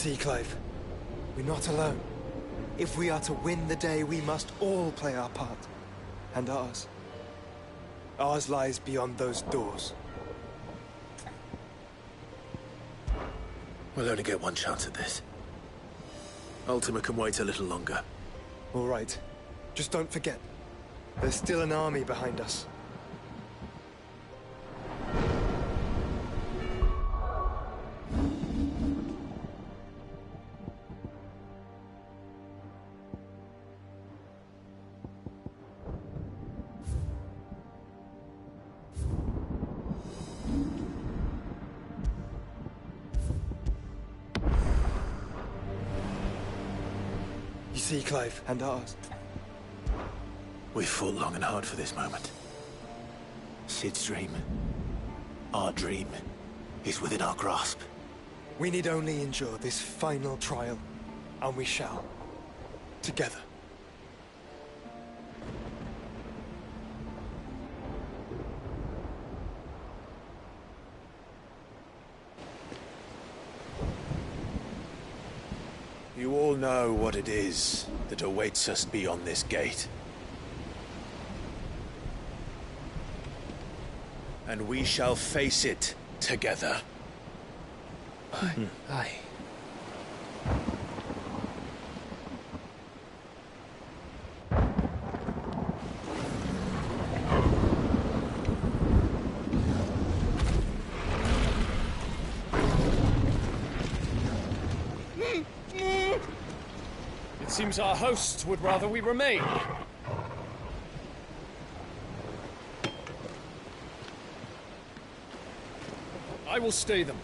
see, Clive, we're not alone. If we are to win the day, we must all play our part. And ours. Ours lies beyond those doors. We'll only get one chance at this. Ultima can wait a little longer. All right. Just don't forget, there's still an army behind us. You see, Clive, and ours. We've fought long and hard for this moment. Sid's dream, our dream, is within our grasp. We need only endure this final trial, and we shall. Together. You all know what it is that awaits us beyond this gate. And we shall face it together. Aye. It seems our hosts would rather we remain. I will stay them.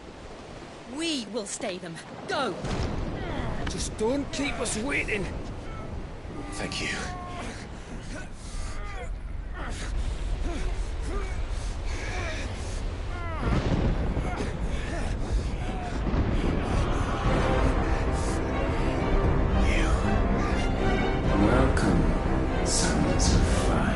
We will stay them. Go! Just don't keep us waiting. Thank you. Welcome, sons of fire.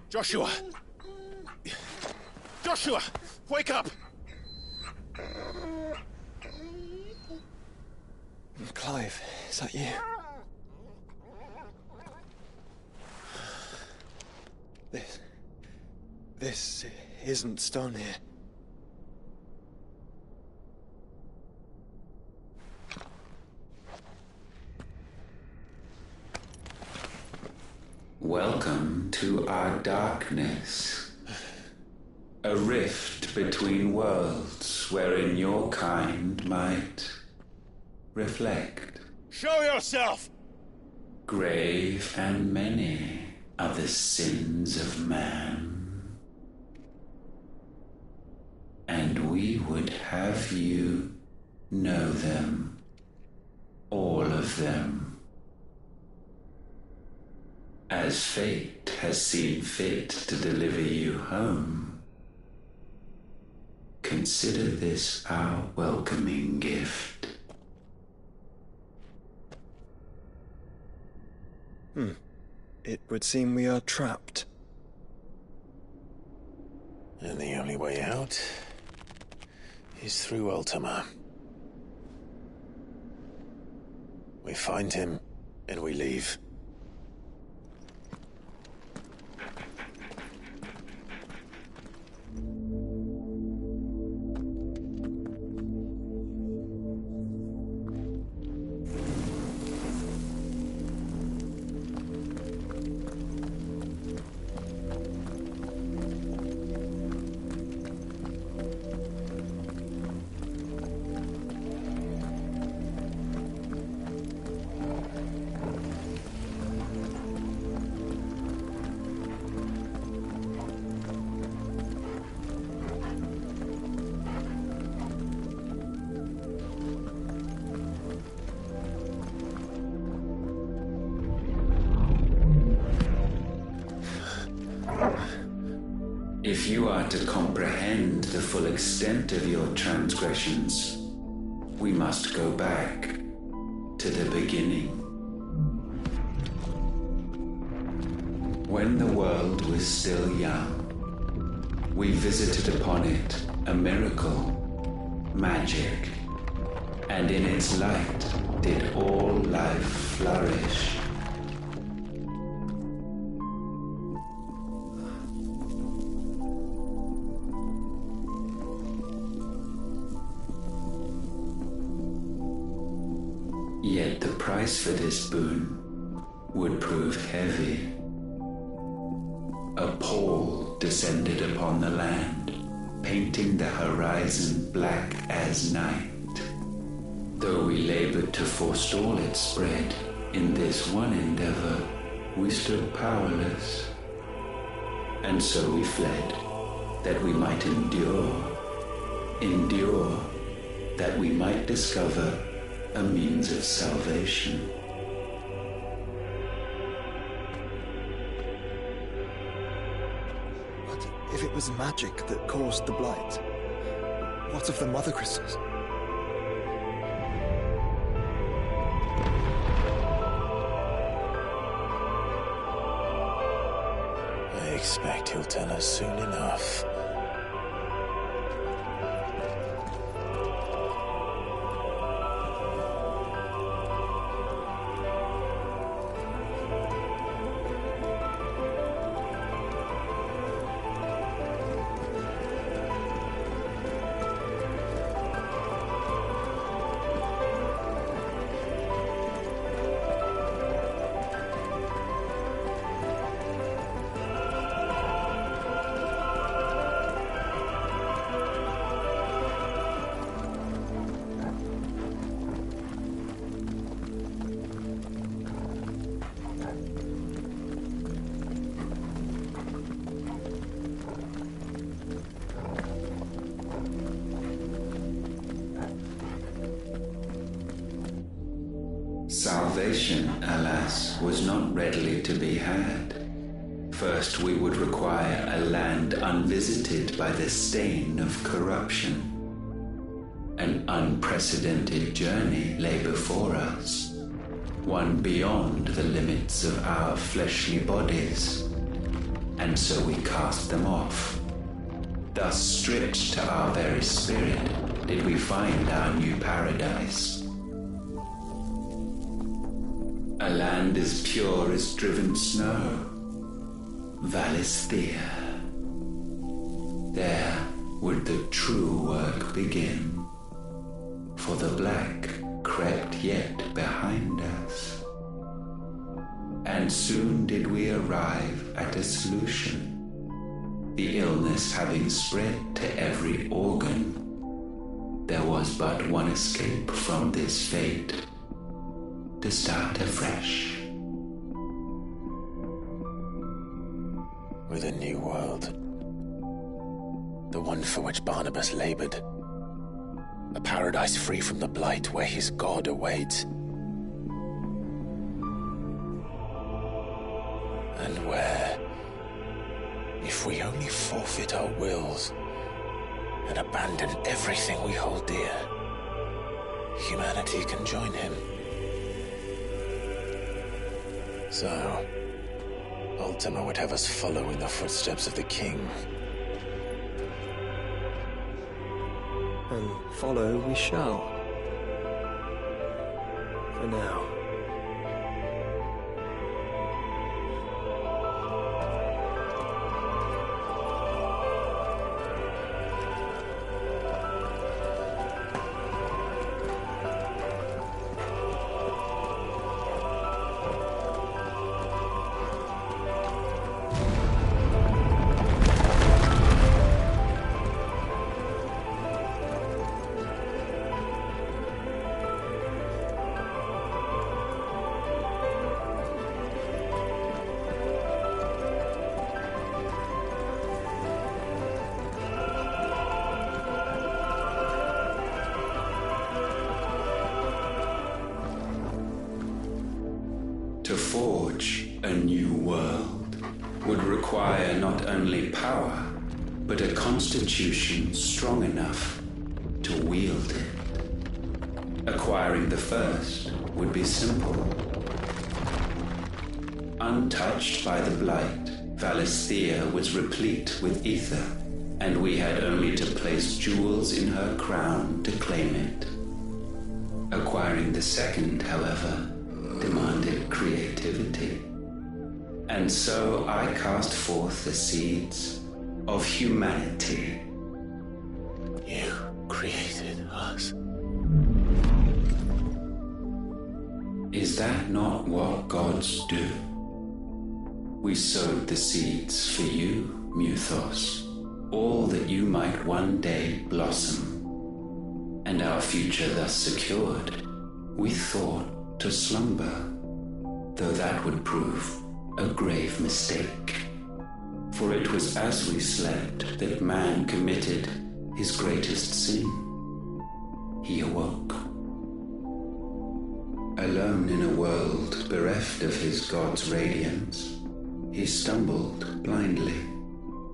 Joshua! Joshua! Wake up! Clive, is that you? This isn't stone here. Welcome to our darkness. A rift between worlds wherein your kind might reflect. Show yourself! Grave and many are the sins of man. And we would have you know them, all of them. As fate has seen fit to deliver you home, consider this our welcoming gift. It would seem we are trapped. And the only way out is through Ultima. We find him, and we leave. are to comprehend the full extent of your transgressions, we must go back to the beginning. When the world was still young, we visited upon it a miracle, magic, and in its light did all life flourish. Yet the price for this boon would prove heavy. A pall descended upon the land, painting the horizon black as night. Though we labored to forestall its spread, in this one endeavor we stood powerless. And so we fled, that we might endure, that we might discover a means of salvation. But if it was magic that caused the blight, what of the mother crystals? I expect he'll tell us soon enough. Salvation, alas, was not readily to be had. First, we would require a land unvisited by the stain of corruption. An unprecedented journey lay before us, one beyond the limits of our fleshly bodies, and so we cast them off. Thus, stripped to our very spirit, did we find our new paradise. A land as pure as driven snow, Valisthea. There would the true work begin, for the black crept yet behind us. And soon did we arrive at a solution. The illness having spread to every organ, there was but one escape from this fate: to start afresh. With a new world. The one for which Barnabas labored. A paradise free from the blight where his God awaits. And where, if we only forfeit our wills and abandon everything we hold dear, humanity can join him. So, Ultima would have us follow in the footsteps of the king. And follow we shall. For now. To forge a new world would require not only power, but a constitution strong enough to wield it. Acquiring the first would be simple. Untouched by the blight, Valisthea was replete with ether, and we had only to place jewels in her crown to claim it. Acquiring the second, however, demanded creativity. And so I cast forth the seeds of humanity. You created us. Is that not what gods do? We sowed the seeds for you, Muthos, all that you might one day blossom. And our future thus secured, we thought to slumber, though that would prove a grave mistake. For it was as we slept that man committed his greatest sin. He awoke. Alone in a world bereft of his god's radiance, he stumbled blindly,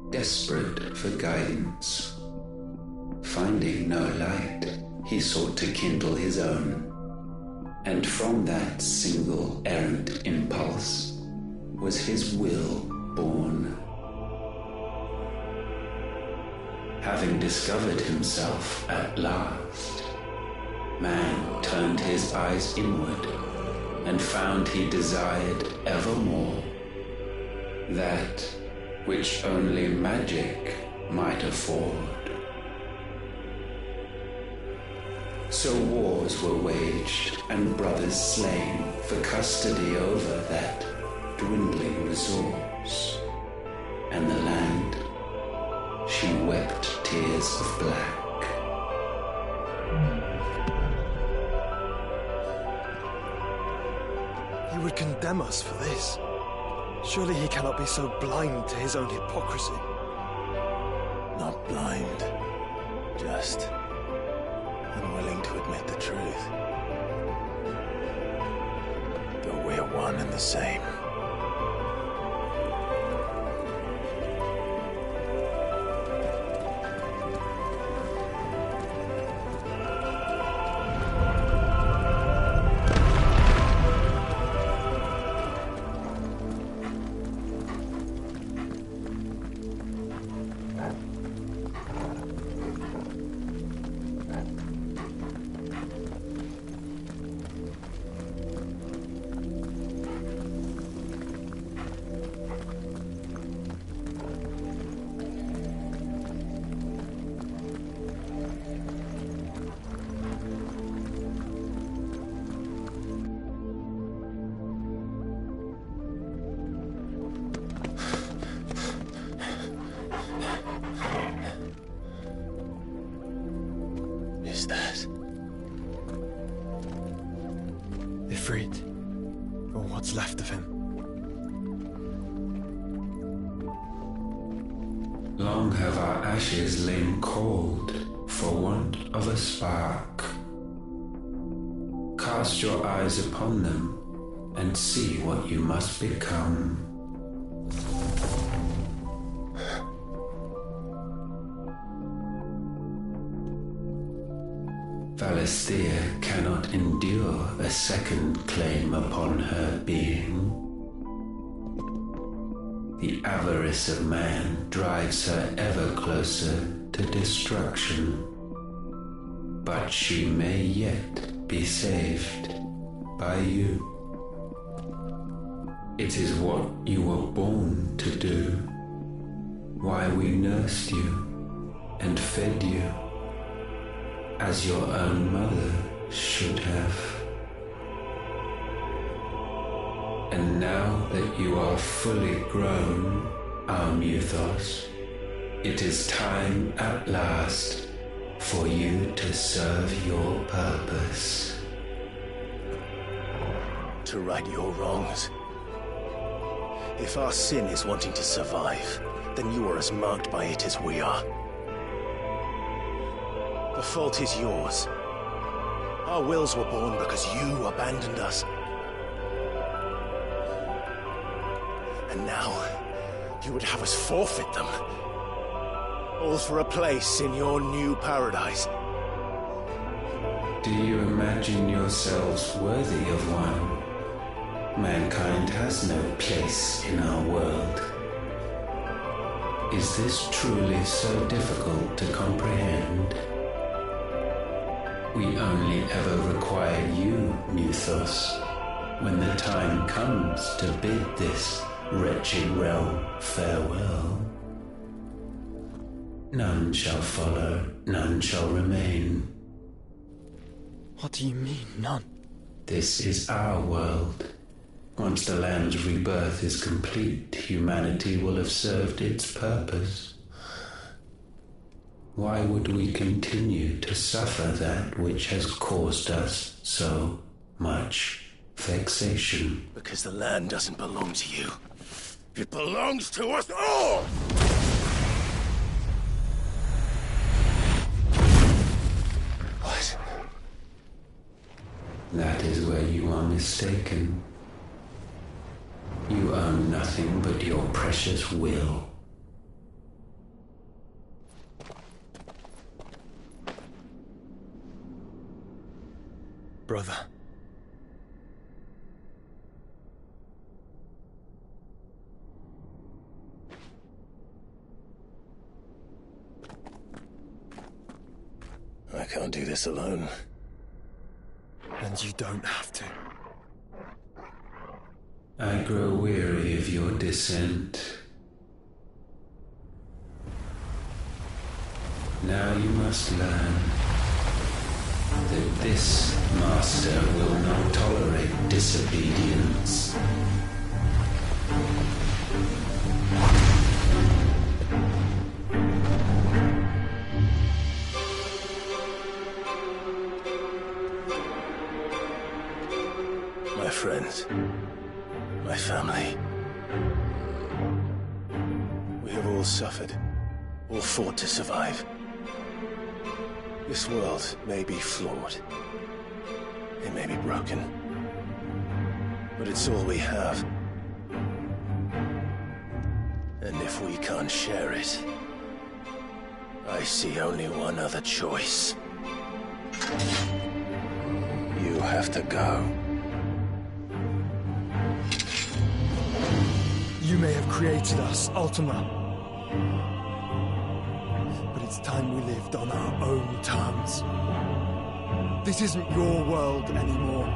desperate for guidance. Finding no light, he sought to kindle his own, and from that single errant impulse was his will born. Having discovered himself at last, man turned his eyes inward and found he desired evermore that which only magic might afford. So wars were waged and brothers slain for custody over that dwindling resource, and the land, she wept tears of black. He would condemn us for this. Surely he cannot be so blind to his own hypocrisy. Not blind, just unwilling to admit the truth. But we're one and the same. Is that Ifrit, or what's left of him? Long have our ashes lain cold for want of a spark. Cast your eyes upon them and see what you must become. Valisthea cannot endure a second claim upon her being. The avarice of man drives her ever closer to destruction. But she may yet be saved by you. It is what you were born to do, why we nursed you and fed you, as your own mother should have. And now that you are fully grown, our Muthos, it is time at last for you to serve your purpose. to right your wrongs? If our sin is wanting to survive, then you are as marked by it as we are. The fault is yours. Our wills were born because you abandoned us. And now, you would have us forfeit them. All for a place in your new paradise. Do you imagine yourselves worthy of one? Mankind has no place in our world. Is this truly so difficult to comprehend? We only ever require you, Muthos, when the time comes to bid this wretched realm farewell. None shall follow, none shall remain. What do you mean, none? This is our world. Once the land's rebirth is complete, humanity will have served its purpose. Why would we continue to suffer that which has caused us so much vexation? Because the land doesn't belong to you. It belongs to us all! What? That is where you are mistaken. You own nothing but your precious will. Brother. I can't do this alone. And you don't have to. I grow weary of your dissent. Now you must learn that this master will not tolerate disobedience. My friends, my family. We have all suffered, all fought to survive. This world may be flawed. It may be broken. But it's all we have. And if we can't share it, I see only one other choice. You have to go. You may have created us, Ultima. But it's time we lived on our own terms. This isn't your world anymore.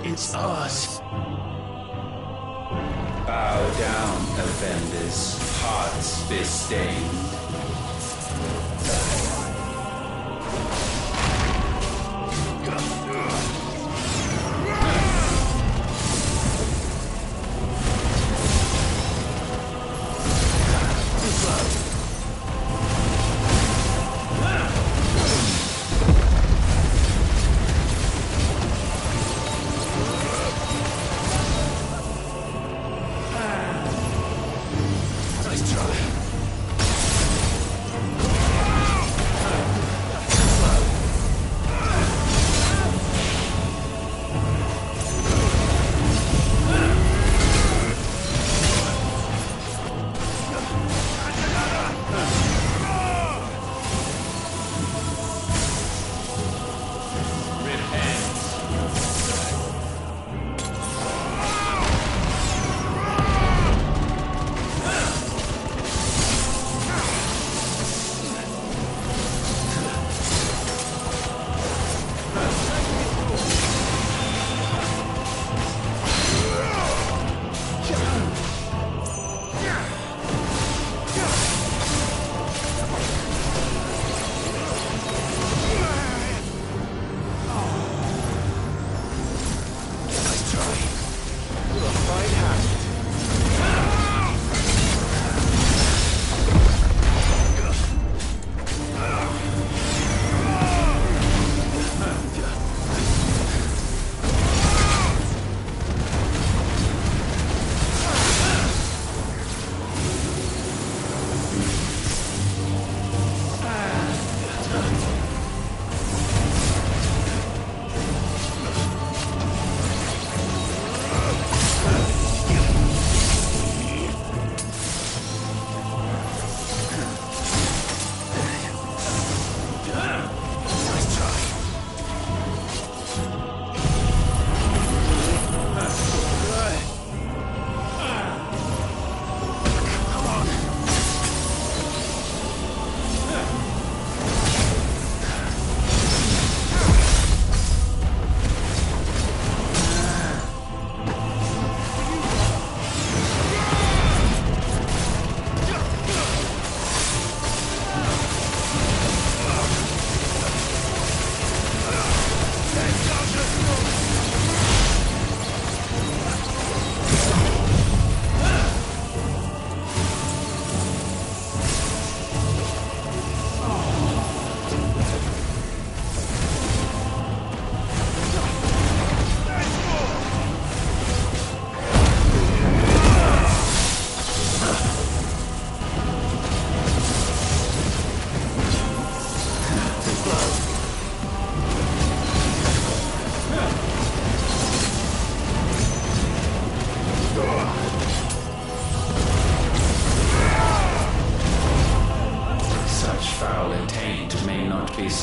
It's ours. Bow down, offenders, hearts be stained. Nice try.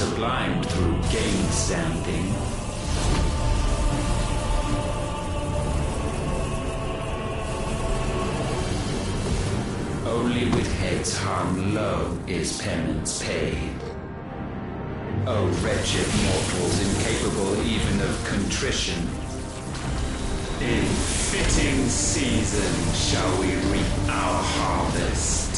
sublimed through game-standing. Only with heads hung low is penance paid. O wretched mortals incapable even of contrition, in fitting season shall we reap our harvest.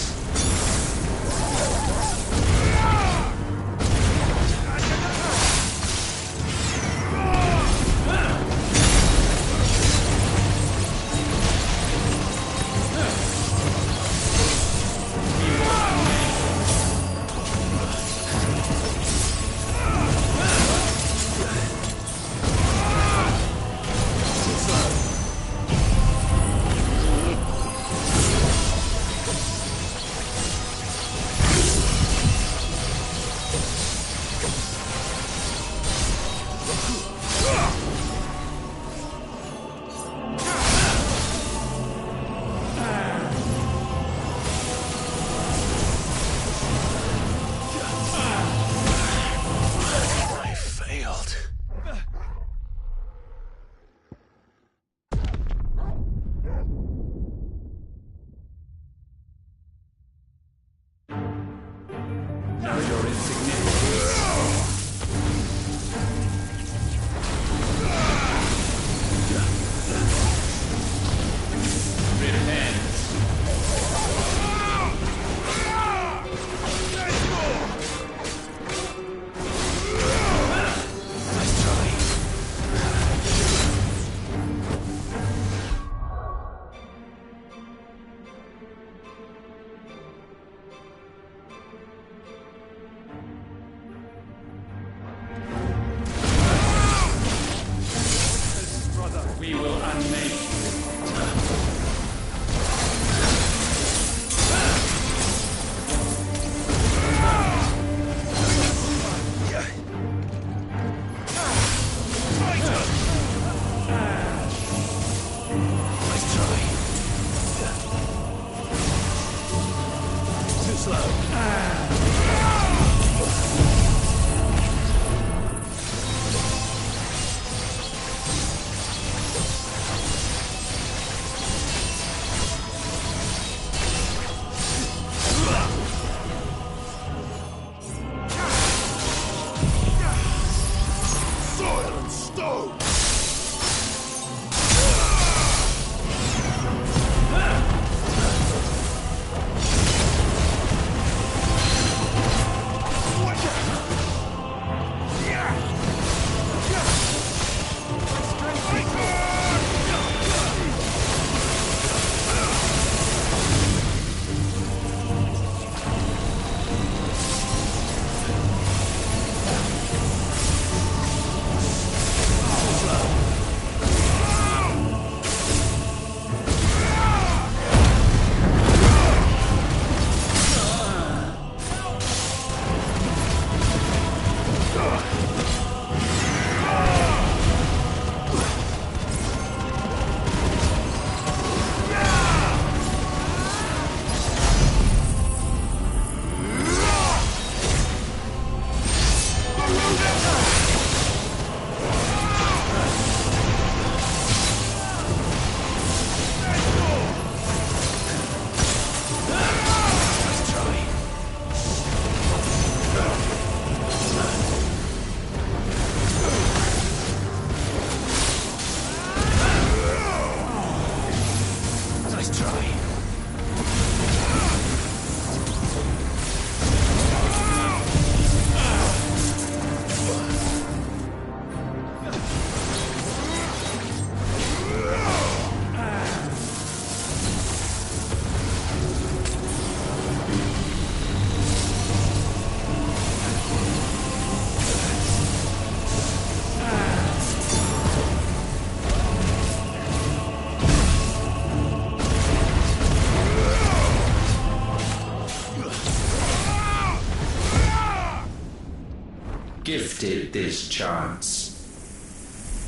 Gifted this chance,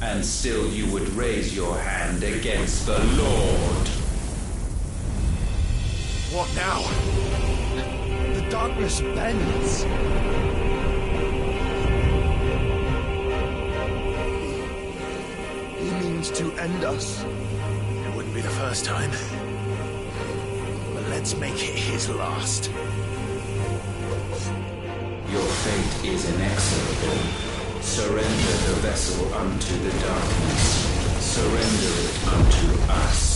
and still you would raise your hand against the Lord. What now? The darkness bends. wants to end us. It wouldn't be the first time. But let's make it his last. Your fate is inexorable. Surrender the vessel unto the darkness. Surrender it unto us.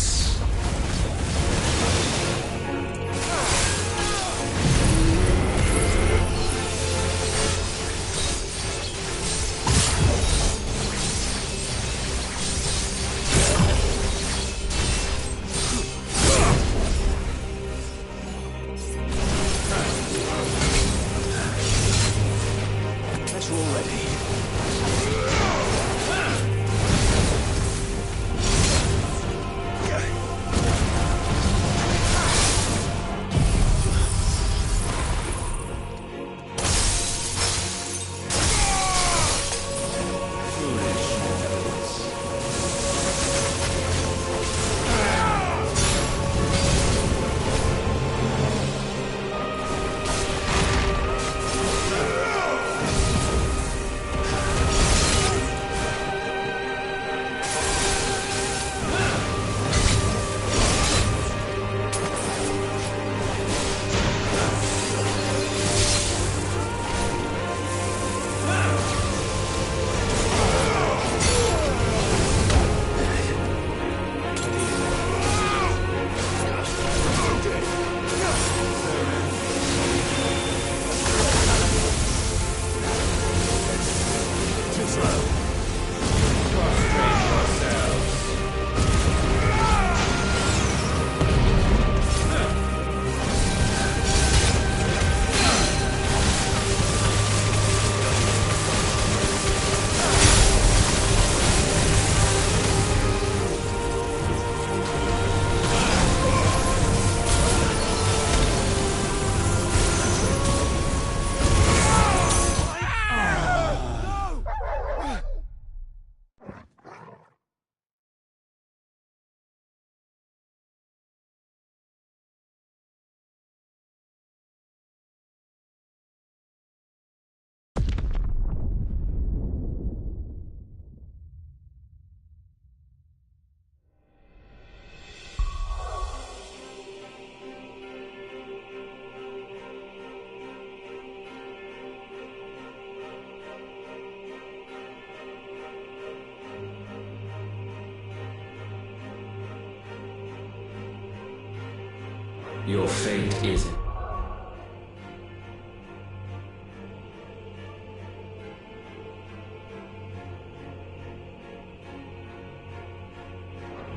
Your fate is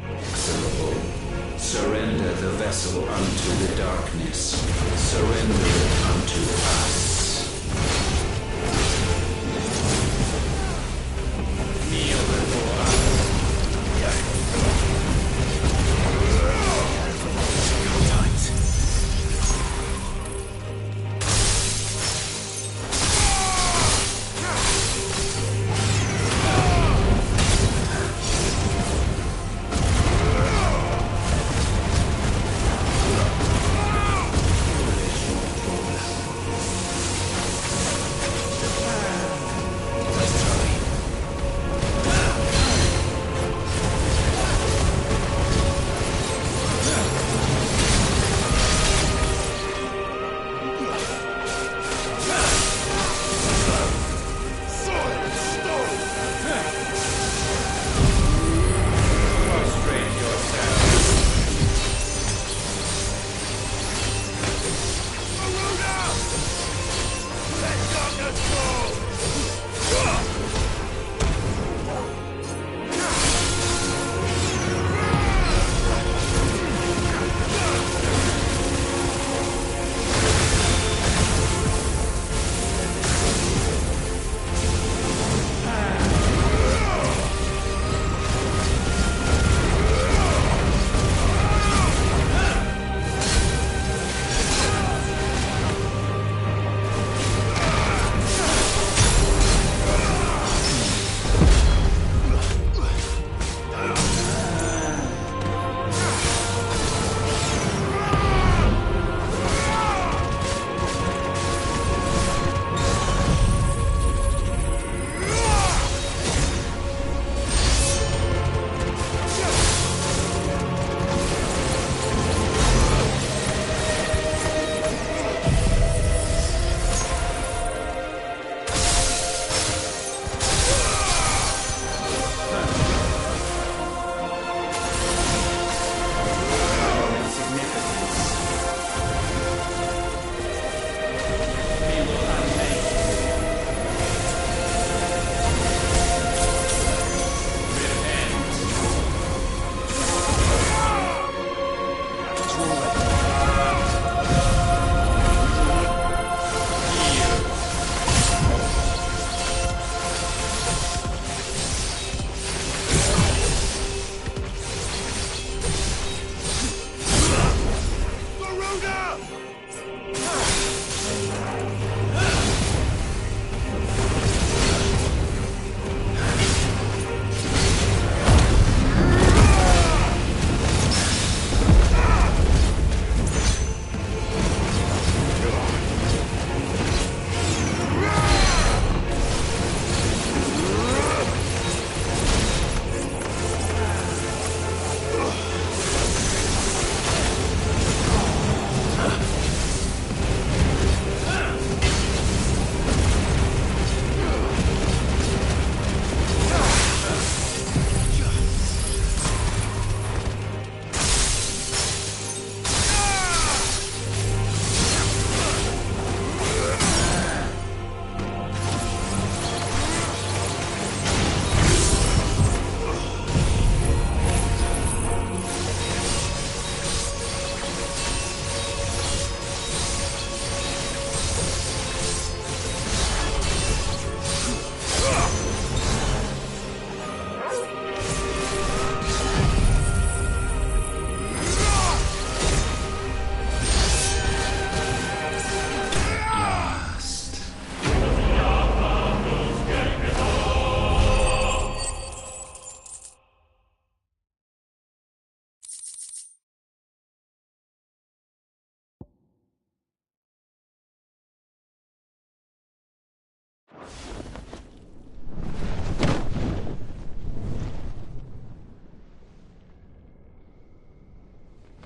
inexorable. Surrender the vessel unto the darkness. Surrender it unto us. Kneel before us.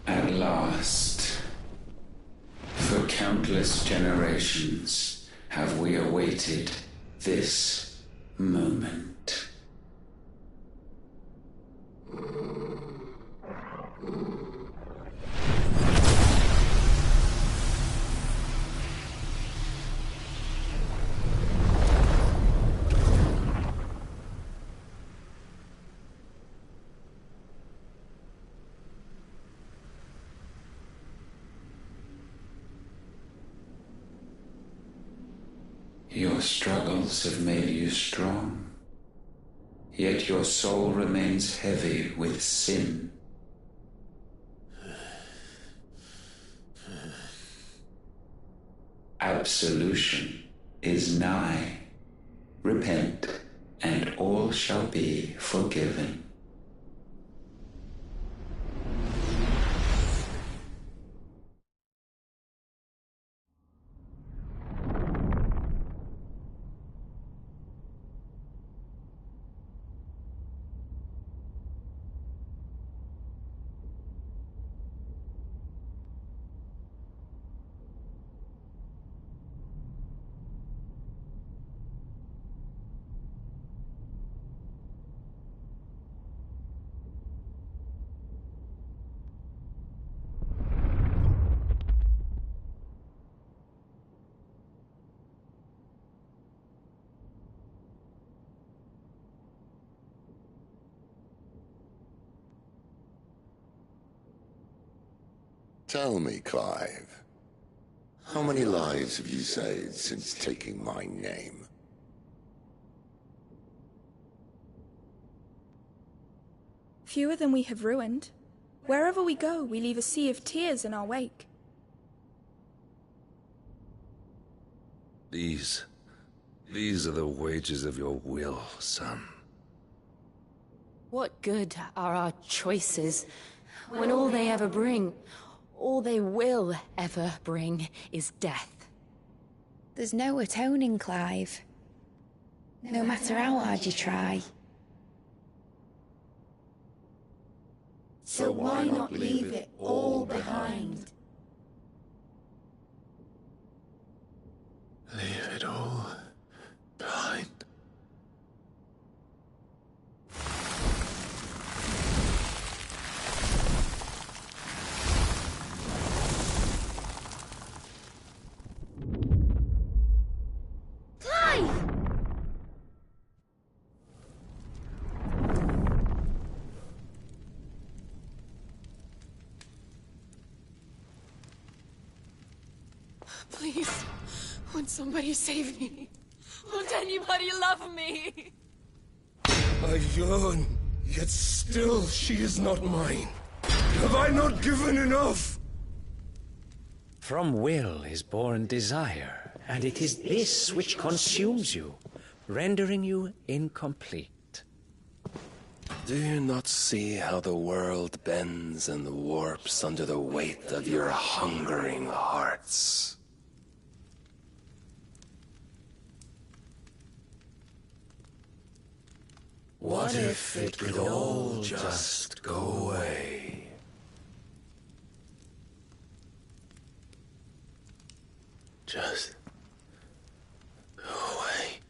At last, for countless generations, have we awaited this moment. Your struggles have made you strong, yet your soul remains heavy with sin. Absolution is nigh. Repent, and all shall be forgiven. Tell me, Clive, how many lives have you saved since taking my name? Fewer than we have ruined. Wherever we go, we leave a sea of tears in our wake. These are the wages of your will, son. What good are our choices when all they ever bring, all they will ever bring, is death? There's no atoning, Clive. No matter how hard you try. So why not leave it all behind? Leave it all behind. Please, won't somebody save me? Won't anybody love me? I yearn, yet still she is not mine. Have I not given enough? From will is born desire, and it is this which consumes you, rendering you incomplete. Do you not see how the world bends and warps under the weight of your hungering hearts? What if it could all just go away? Just go away.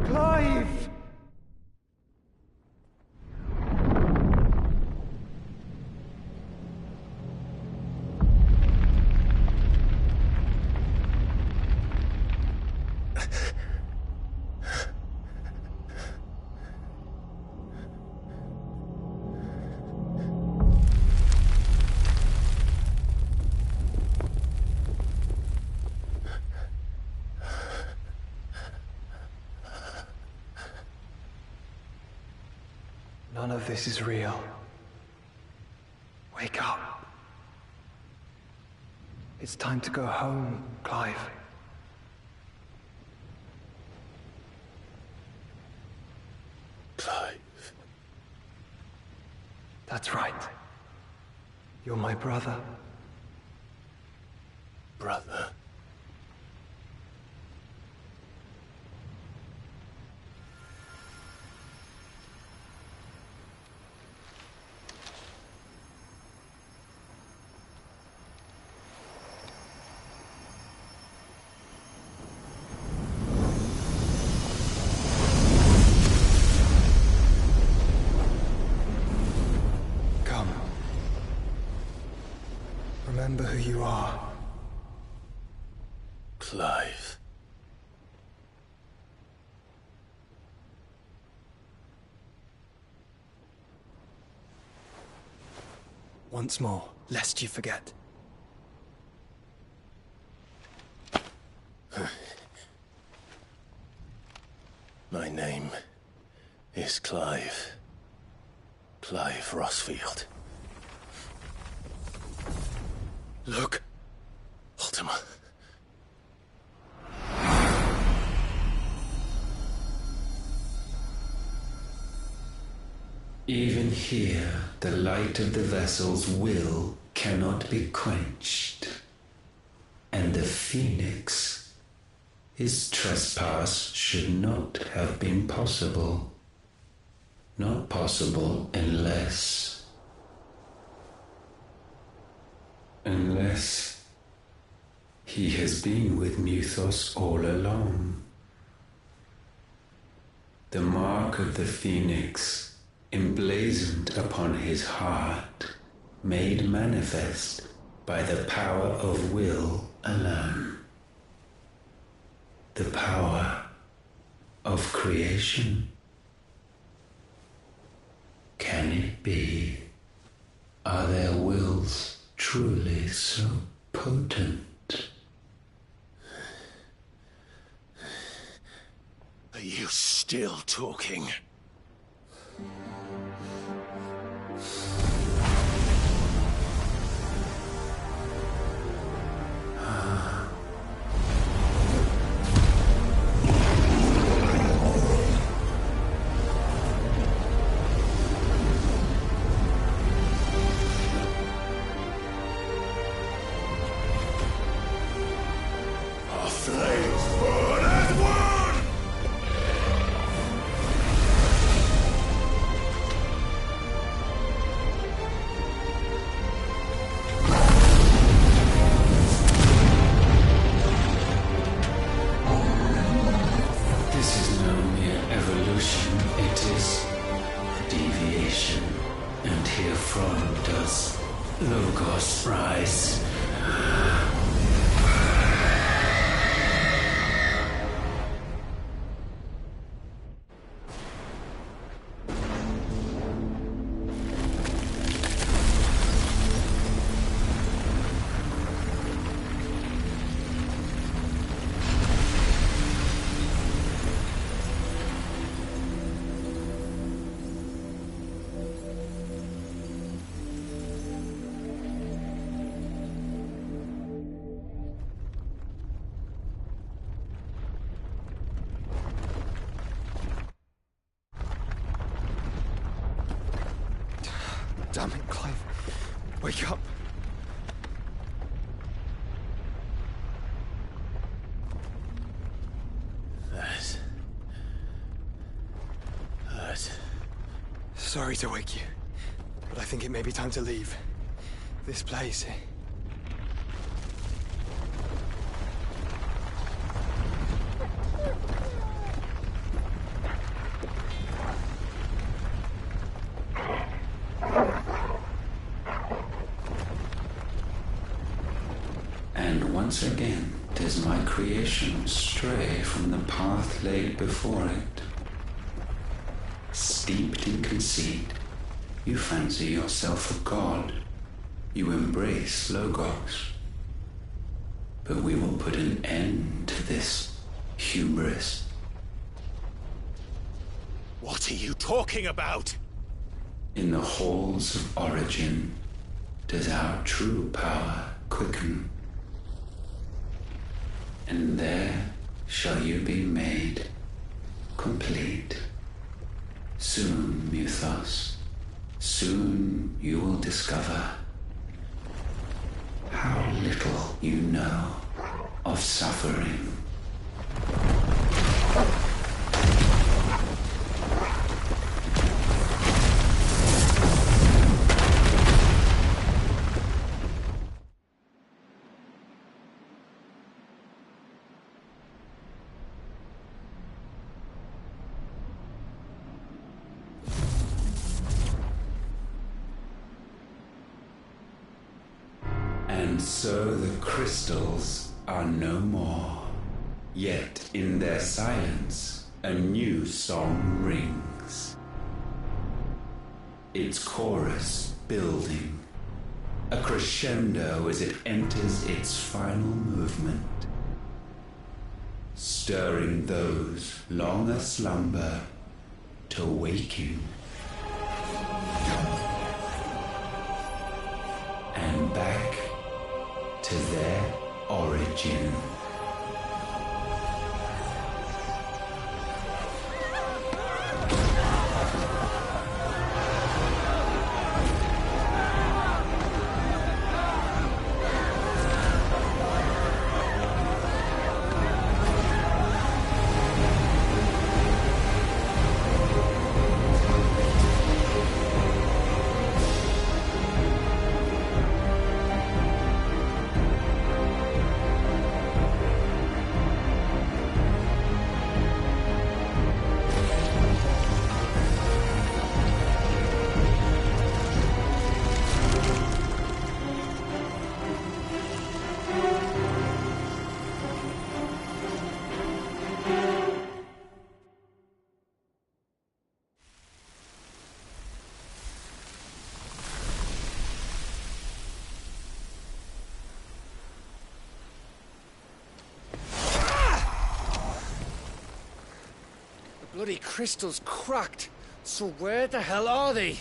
Clive! None of this is real. Wake up. It's time to go home, Clive. Clive. That's right. You're my brother. Brother. Remember who you are. Clive. Once more, lest you forget. My name is Clive. Clive Rossfield. Look, Ultima. Even here, the light of the vessel's will cannot be quenched. And the Phoenix, his trespass should not have been possible. Not possible unless he has been with Muthos all along. The mark of the Phoenix, emblazoned upon his heart, made manifest by the power of will alone. The power of creation. Can it be? Are their wills truly so potent? Are you still talking? Wake up! That hurt. Sorry to wake you, but I think it may be time to leave. This place. And once again does my creation stray from the path laid before it. Steeped in conceit, you fancy yourself a god. You embrace Logos. But we will put an end to this hubris. What are you talking about? In the halls of origin does our true power quicken. And there shall you be made complete. Soon, Mythos, soon you will discover how little you know of suffering. And so the crystals are no more. Yet in their silence, a new song rings. Its chorus building, a crescendo as it enters its final movement, stirring those long aslumber to waking. And back to their origin. Bloody crystal's cracked. So where the hell are they?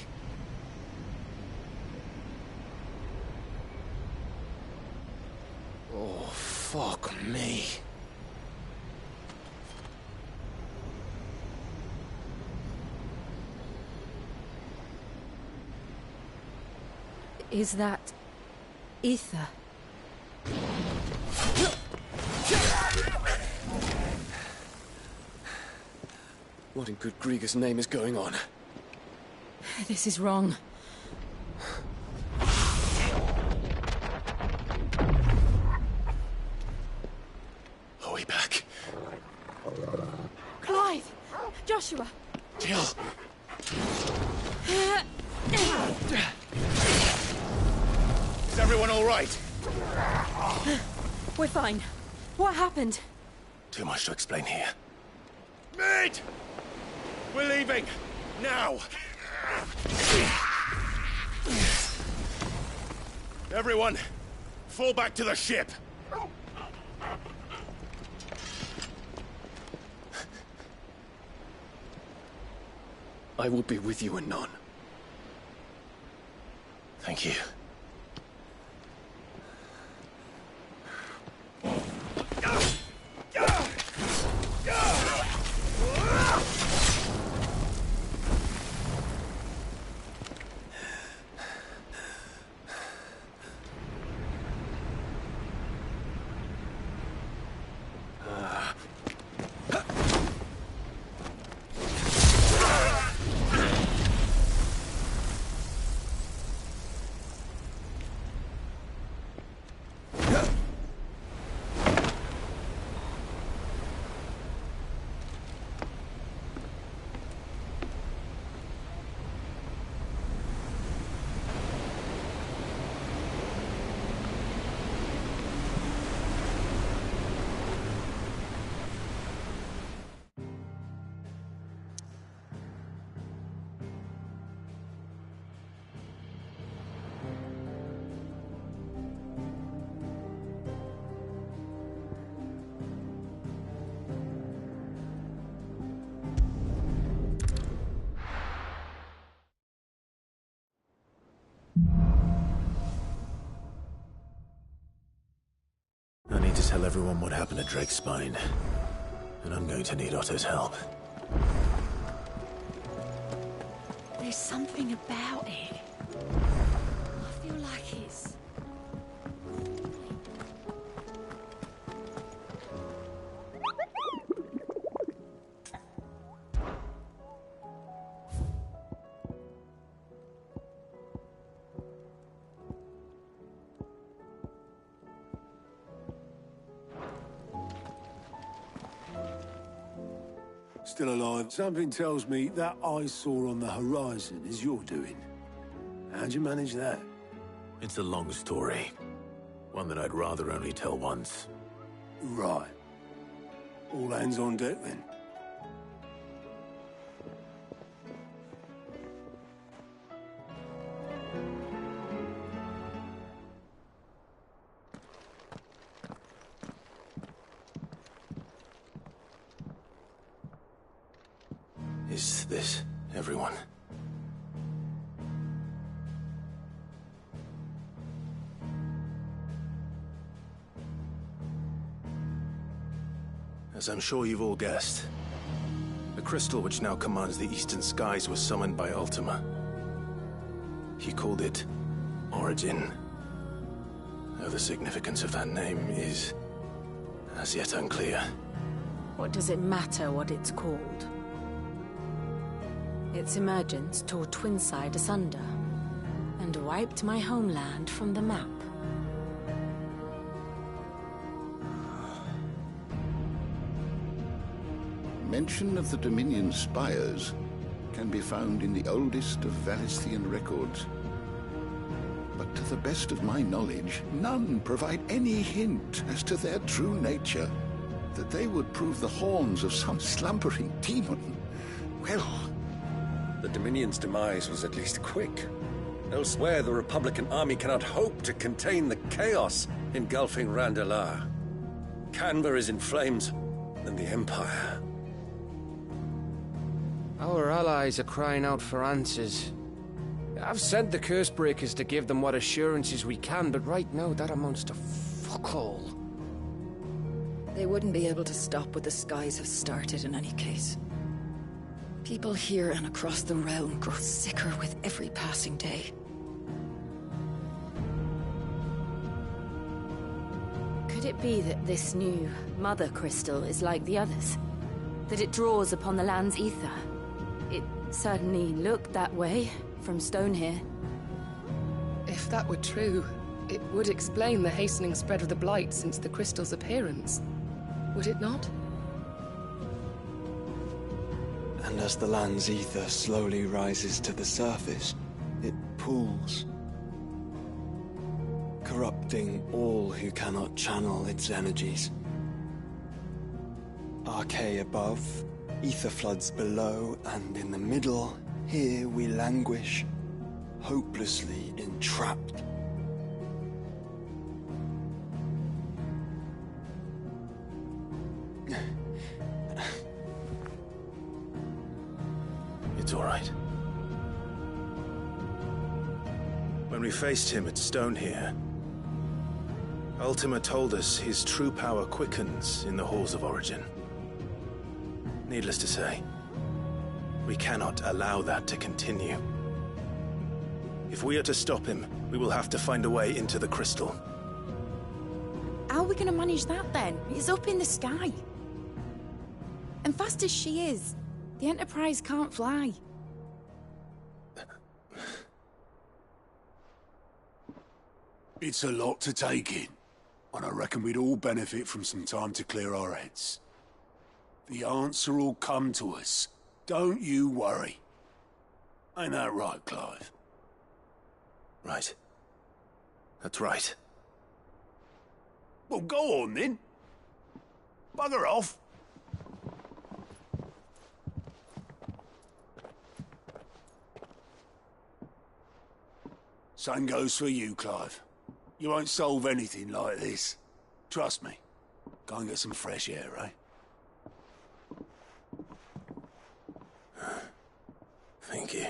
Oh, fuck me. Is that ether? What in good Grieger's name is going on? This is wrong. Are we back? Clive! Joshua! Jill! Is everyone all right? We're fine. What happened? Too much to explain here. Mate! We're leaving! Now! Everyone, fall back to the ship! I will be with you anon. Thank you. tell everyone what happened at Drake's Spine. And I'm going to need Otto's help. There's something about it. I feel like it's... Still alive. Something tells me that eyesore on the horizon is your doing. How'd you manage that? It's a long story. One that I'd rather only tell once. Right. All hands on deck, then. Is this everyone? As I'm sure you've all guessed, the crystal which now commands the eastern skies was summoned by Ultima. He called it Origin. Though the significance of that name is as yet unclear. What does it matter what it's called? Its emergence tore Twinside asunder, and wiped my homeland from the map. Mention of the Dominion spires can be found in the oldest of Valisthian records. But to the best of my knowledge, none provide any hint as to their true nature. That they would prove the horns of some slumbering demon. Well... The Dominion's demise was at least quick. Elsewhere, the Republican army cannot hope to contain the chaos engulfing Randalar. Canberra is in flames, and the Empire. Our allies are crying out for answers. I've sent the Cursebreakers to give them what assurances we can, but right now that amounts to fuck all. They wouldn't be able to stop what the skies have started in any case. People here and across the realm grow sicker with every passing day. Could it be that this new Mother Crystal is like the others? That it draws upon the land's ether? It certainly looked that way from stone here. If that were true, it would explain the hastening spread of the Blight since the crystal's appearance. Would it not? And as the land's ether slowly rises to the surface, it pools, corrupting all who cannot channel its energies. Archay above, ether floods below, and in the middle, here we languish, hopelessly entrapped. It's all right. When we faced him at Stone here, Ultima told us his true power quickens in the halls of Origin. Needless to say, we cannot allow that to continue. If we are to stop him, we will have to find a way into the crystal. How are we gonna manage that then? It's up in the sky. And fast as she is, the Enterprise can't fly. It's a lot to take in, and I reckon we'd all benefit from some time to clear our heads. The answer will come to us. Don't you worry. Ain't that right, Clive? Right. That's right. Well, go on then. Bugger off. Same goes for you, Clive. You won't solve anything like this. Trust me. Go and get some fresh air, eh? Thank you.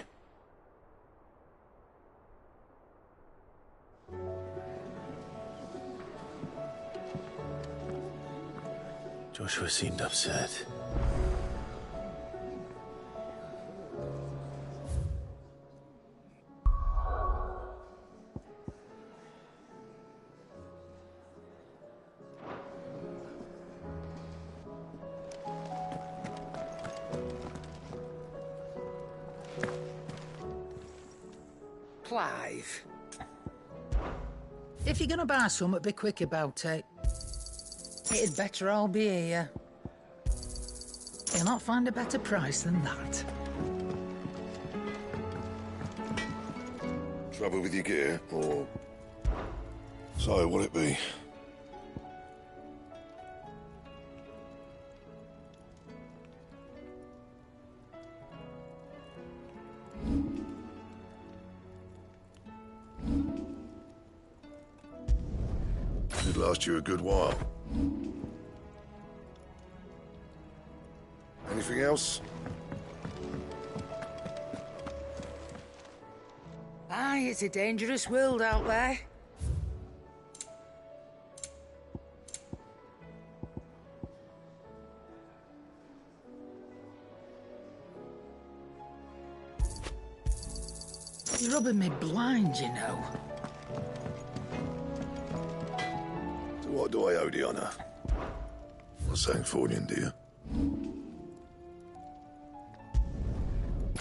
Joshua seemed upset. Clive. If you're gonna buy something, be quick about it. It'd better all be here. You'll not find a better price than that. Trouble with your gear, or... So, what'll it be? It'd last you a good while. Anything else? Aye, it's a dangerous world out there. You're rubbing me blind, you know. So what do I owe the honour? Not saying Fornian, do you?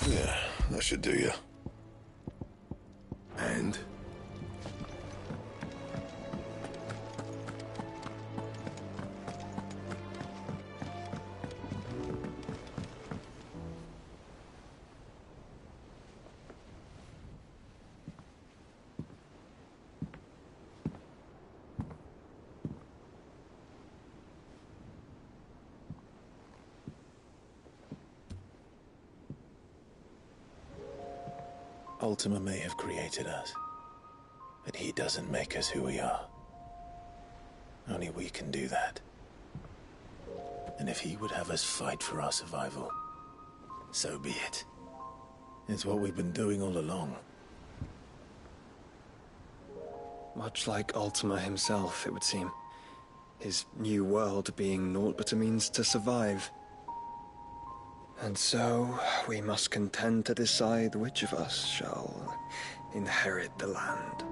Yeah, that should do you. And? Ultima may have created us, but he doesn't make us who we are. Only we can do that. And if he would have us fight for our survival, so be it. It's what we've been doing all along. Much like Ultima himself, it would seem. His new world being naught but a means to survive. And so, we must contend to decide which of us shall inherit the land.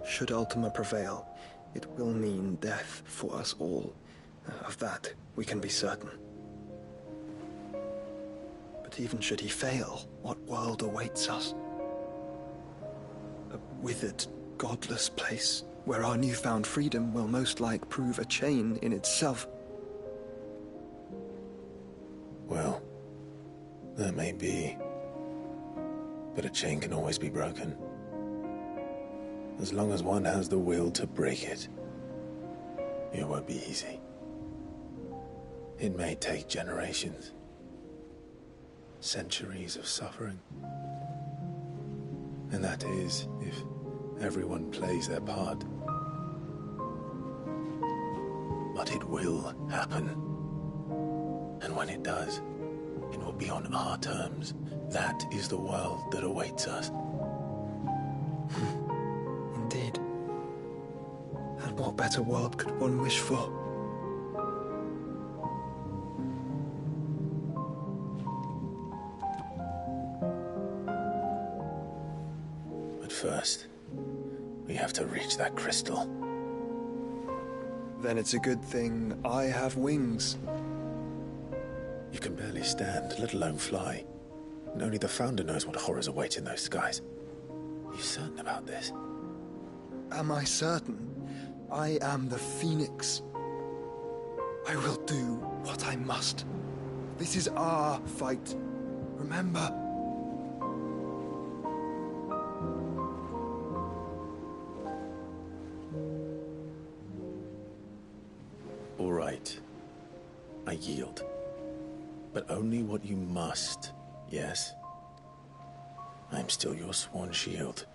Should Ultima prevail, it will mean death for us all. Of that, we can be certain. But even should he fail, what world awaits us? A withered, godless place, where our newfound freedom will most like prove a chain in itself. Well, that may be. But a chain can always be broken. As long as one has the will to break it. It won't be easy. It may take generations. Centuries of suffering. And that is, if everyone plays their part. But it will happen. And when it does, it will be on our terms. That is the world that awaits us. Indeed. And what better world could one wish for? But first, we have to reach that crystal. Then it's a good thing I have wings. You can barely stand, let alone fly. And only the Founder knows what horrors await in those skies. Are you certain about this? Am I certain? I am the Phoenix. I will do what I must. This is our fight. Remember? All right. I yield. But only what you must, yes? I'm still your sworn shield.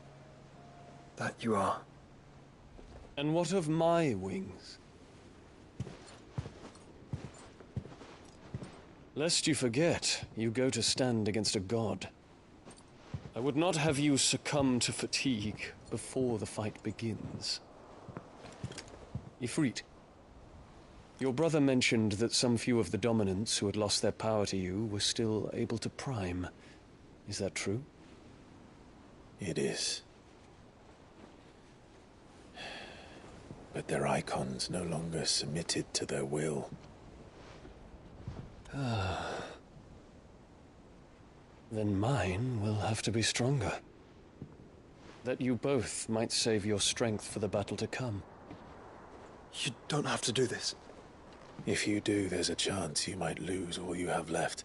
That you are. And what of my wings? Lest you forget, you go to stand against a god. I would not have you succumb to fatigue before the fight begins. Ifrit, Your brother mentioned that some few of the dominants who had lost their power to you were still able to prime. Is that true? It is. But their icons no longer submitted to their will. Then mine will have to be stronger. That you both might save your strength for the battle to come. You don't have to do this. If you do, there's a chance you might lose all you have left.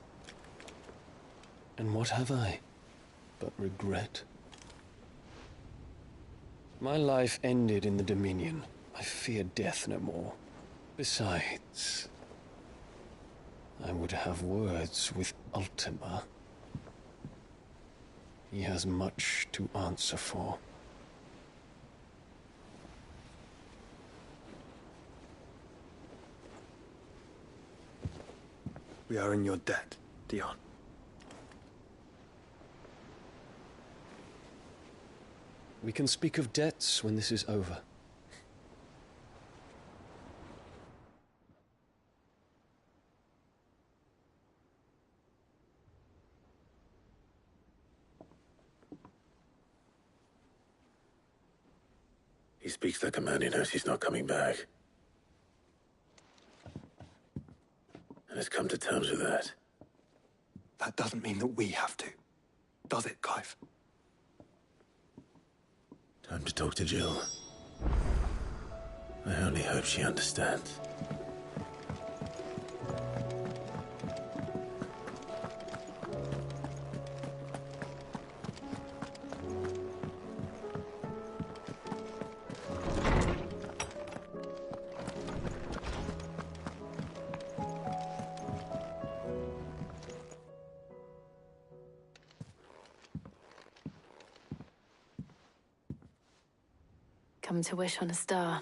And what have I but regret? My life ended in the Dominion. I fear death no more. Besides, I would have words with Ultima. He has much to answer for. We are in your debt, Dion. We can speak of debts when this is over. He speaks like a man who knows he's not coming back. And has come to terms with that. That doesn't mean that we have to, does it, Clive? Time to talk to Jill. I only hope she understands. Come to wish on a star.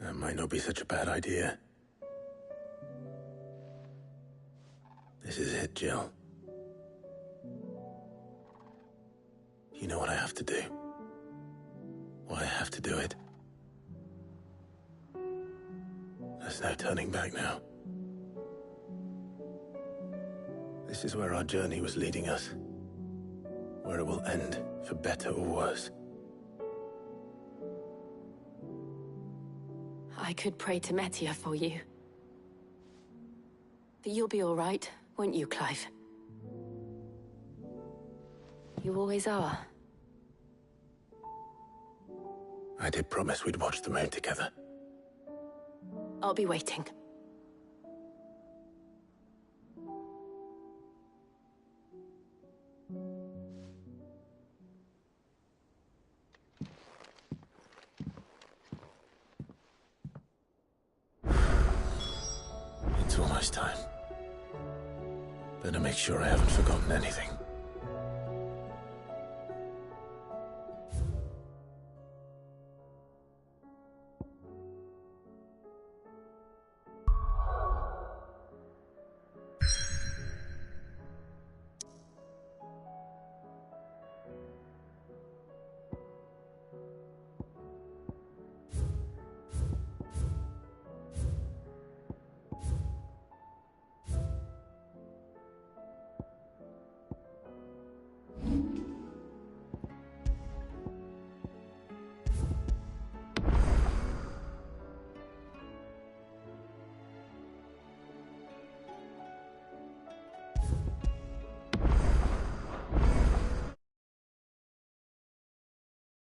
That might not be such a bad idea. This is it, Jill. You know what I have to do. Why I have to do it. There's no turning back now. This is where our journey was leading us. Where it will end, for better or worse. I could pray to Metia for you. But you'll be all right, won't you, Clive? You always are. I did promise we'd watch the moon together. I'll be waiting. It's almost time. Better make sure I haven't forgotten anything.